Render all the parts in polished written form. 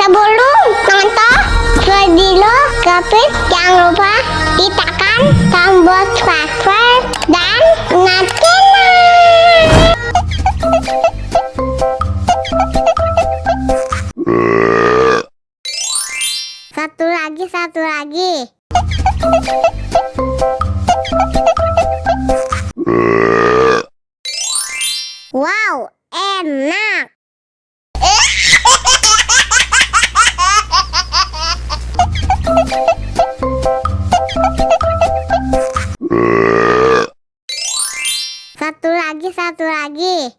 Sebelum nonton video Gapit, jangan lupa ditekan tombol subscribe dan nyalakan. Satu lagi. Wow, enak. Satu lagi.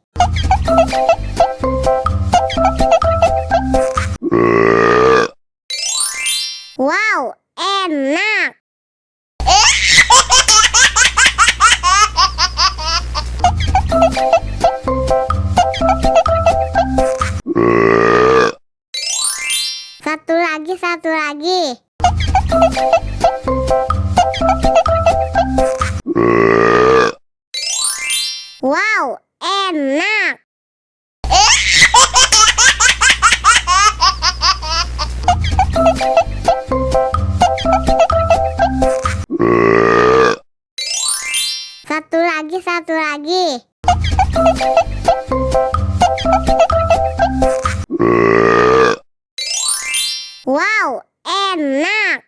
Wow, enak. Satu lagi. Wow, enak. Satu lagi. Wow, enak.